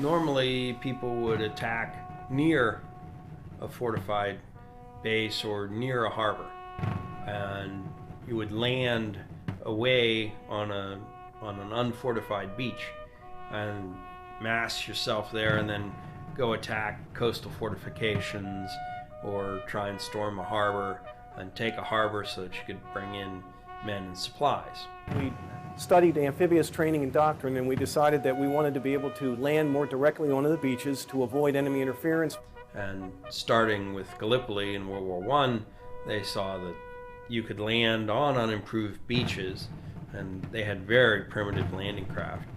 Normally, people would attack near a fortified base or near a harbor, and you would land away on an unfortified beach and mass yourself there, and then go attack coastal fortifications or try and storm a harbor and take a harbor so that you could bring in men and supplies. We studied amphibious training and doctrine, and we decided that we wanted to be able to land more directly onto the beaches to avoid enemy interference. And starting with Gallipoli in World War I, they saw that you could land on unimproved beaches, and they had very primitive landing craft.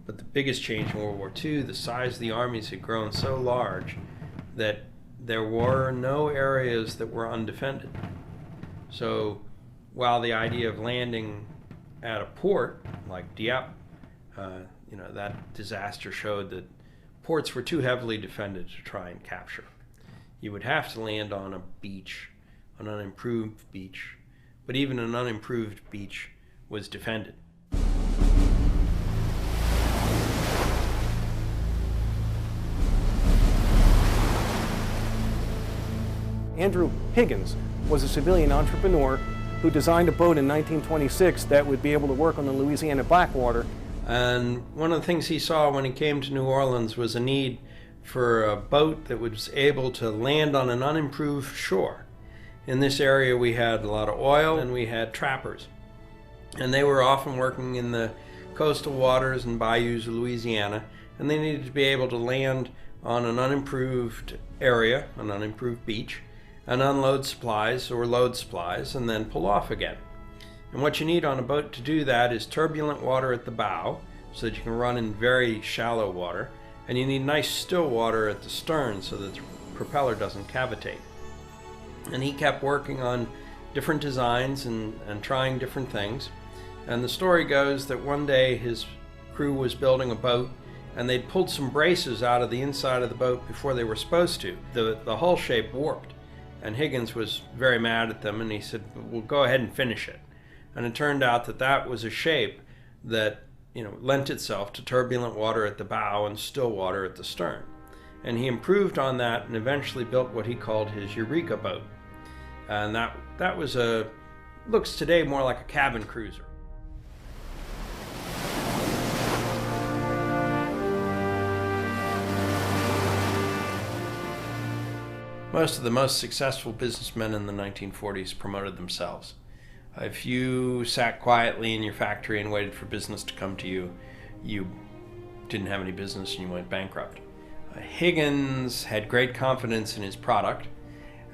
But the biggest change in World War II, the size of the armies had grown so large that there were no areas that were undefended. So while the idea of landing at a port like Dieppe, that disaster showed that ports were too heavily defended to try and capture. You would have to land on a beach, an unimproved beach, but even an unimproved beach was defended. Andrew Higgins was a civilian entrepreneur who designed a boat in 1926 that would be able to work on the Louisiana Blackwater. And one of the things he saw when he came to New Orleans was a need for a boat that was able to land on an unimproved shore. In this area we had a lot of oil and we had trappers. And they were often working in the coastal waters and bayous of Louisiana, and they needed to be able to land on an unimproved area, an unimproved beach, and unload supplies or load supplies and then pull off again. And what you need on a boat to do that is turbulent water at the bow so that you can run in very shallow water, and you need nice still water at the stern so that the propeller doesn't cavitate. And he kept working on different designs and trying different things. And the story goes that one day his crew was building a boat and they'd pulled some braces out of the inside of the boat before they were supposed to. The hull shape warped, and Higgins was very mad at them, and he said, "Well, go ahead and finish it." And it turned out that that was a shape that lent itself to turbulent water at the bow and still water at the stern. And he improved on that and eventually built what he called his Eureka boat. And that was looks today more like a cabin cruiser. Most of the most successful businessmen in the 1940s promoted themselves. If you sat quietly in your factory and waited for business to come to you, you didn't have any business and you went bankrupt. Higgins had great confidence in his product,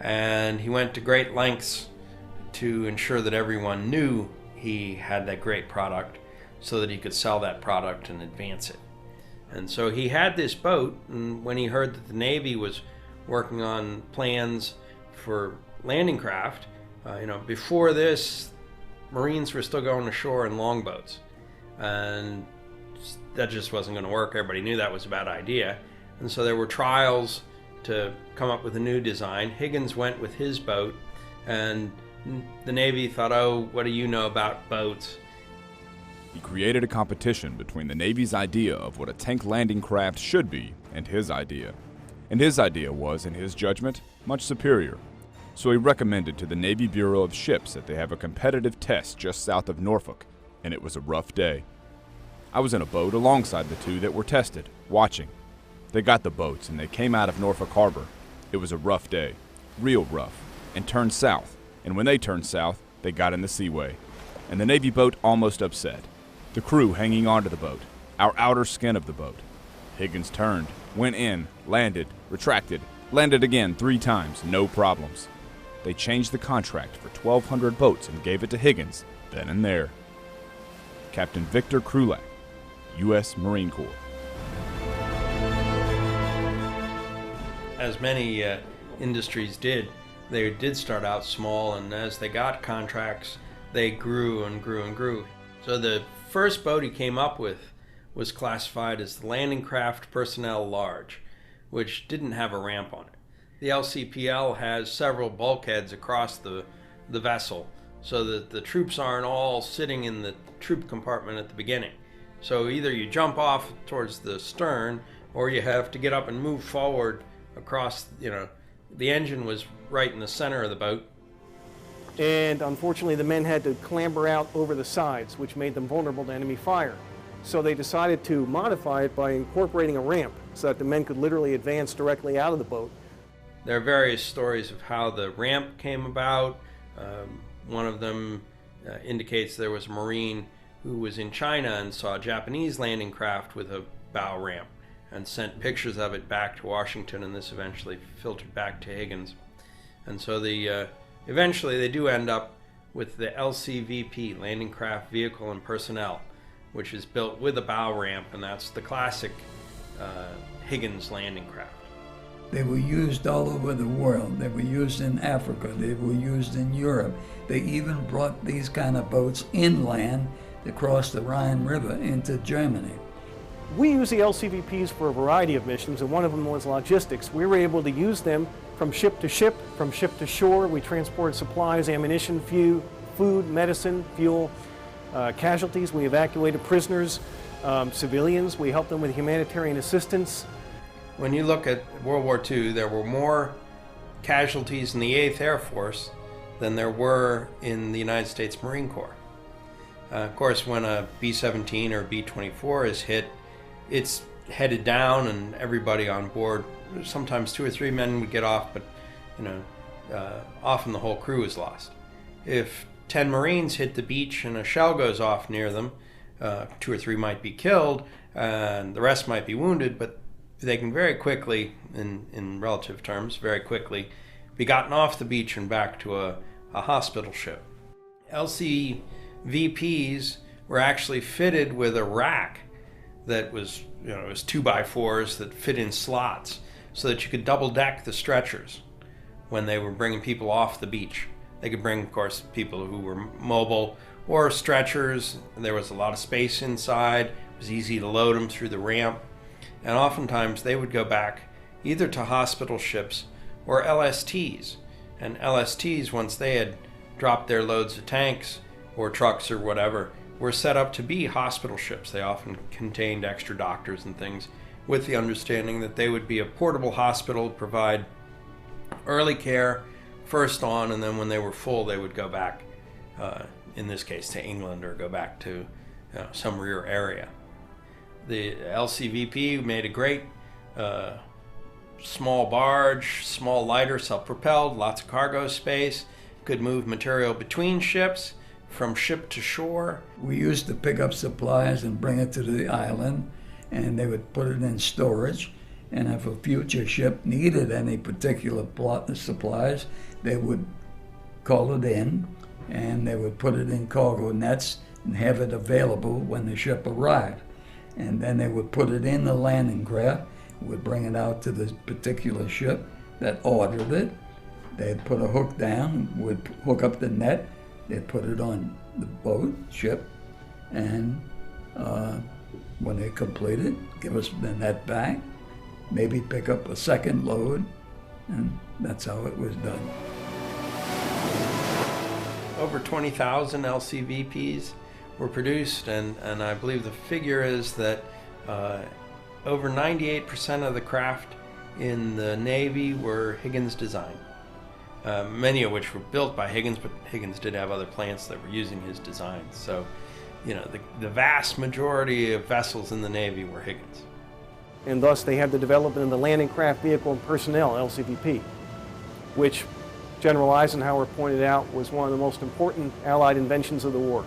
and he went to great lengths to ensure that everyone knew he had that great product so that he could sell that product and advance it. And so he had this boat, and when he heard that the Navy was working on plans for landing craft, before this, Marines were still going ashore in longboats, and that just wasn't going to work. Everybody knew that was a bad idea, and so there were trials to come up with a new design. Higgins went with his boat, and the Navy thought, "Oh, what do you know about boats?" He created a competition between the Navy's idea of what a tank landing craft should be and his idea. And his idea was, in his judgment, much superior. So he recommended to the Navy Bureau of Ships that they have a competitive test just south of Norfolk, and it was a rough day. I was in a boat alongside the two that were tested, watching. They got the boats and they came out of Norfolk Harbor. It was a rough day, real rough, and turned south. And when they turned south, they got in the seaway. And the Navy boat almost upset. The crew hanging onto the boat, our outer skin of the boat. Higgins turned, went in, landed, retracted, landed again 3 times, no problems. They changed the contract for 1,200 boats and gave it to Higgins, then and there. Captain Victor Krulak, U.S. Marine Corps. As many industries did, they did start out small, and as they got contracts, they grew and grew and grew. So the first boat he came up with was classified as the Landing Craft Personnel Large, which didn't have a ramp on it. The LCPL has several bulkheads across the vessel so that the troops aren't all sitting in the troop compartment at the beginning. So either you jump off towards the stern, or you have to get up and move forward across, the engine was right in the center of the boat. And unfortunately, the men had to clamber out over the sides, which made them vulnerable to enemy fire. So they decided to modify it by incorporating a ramp so that the men could literally advance directly out of the boat. There are various stories of how the ramp came about. One of them indicates there was a Marine who was in China and saw a Japanese landing craft with a bow ramp and sent pictures of it back to Washington, and this eventually filtered back to Higgins. And so eventually they do end up with the LCVP, Landing Craft Vehicle and Personnel, which is built with a bow ramp, and that's the classic Higgins landing craft. They were used all over the world. They were used in Africa. They were used in Europe. They even brought these kind of boats inland to cross the Rhine River into Germany. We use the LCVPs for a variety of missions, and one of them was logistics. We were able to use them from ship to ship, from ship to shore. We transported supplies, ammunition, food, medicine, fuel, casualties. We evacuated prisoners, civilians. We helped them with humanitarian assistance. When you look at World War II, there were more casualties in the 8th Air Force than there were in the United States Marine Corps. Of course, when a B-17 or B-24 is hit, it's headed down and everybody on board, sometimes 2 or 3 men would get off, but often the whole crew is lost. If 10 Marines hit the beach and a shell goes off near them, 2 or 3 might be killed and the rest might be wounded, but they can very quickly, in relative terms, very quickly be gotten off the beach and back to a hospital ship. LCVPs were actually fitted with a rack that was, it was 2x4s that fit in slots so that you could double deck the stretchers when they were bringing people off the beach. They could bring, of course, people who were mobile or stretchers. There was a lot of space inside. It was easy to load them through the ramp. And oftentimes they would go back either to hospital ships or LSTs. And LSTs, once they had dropped their loads of tanks or trucks or whatever, were set up to be hospital ships. They often contained extra doctors and things, with the understanding that they would be a portable hospital, provide early care, first on, and then when they were full, they would go back, in this case, to England or go back to some rear area. The LCVP made a great small barge, small lighter, self-propelled, lots of cargo space, could move material between ships, from ship to shore. We used to pick up supplies and bring it to the island, and they would put it in storage. And if a future ship needed any particular supplies, they would call it in, and they would put it in cargo nets and have it available when the ship arrived. And then they would put it in the landing craft, would bring it out to the particular ship that ordered it. They'd put a hook down, would hook up the net, they'd put it on the boat, ship, and when they completed, give us the net back, maybe pick up a second load, and that's how it was done. Over 20,000 LCVPs were produced, and I believe the figure is that over 98% of the craft in the Navy were Higgins design. Many of which were built by Higgins, but Higgins did have other plants that were using his designs. So, the vast majority of vessels in the Navy were Higgins. And thus they had the development of the Landing Craft Vehicle and Personnel, LCVP, which General Eisenhower pointed out was one of the most important Allied inventions of the war.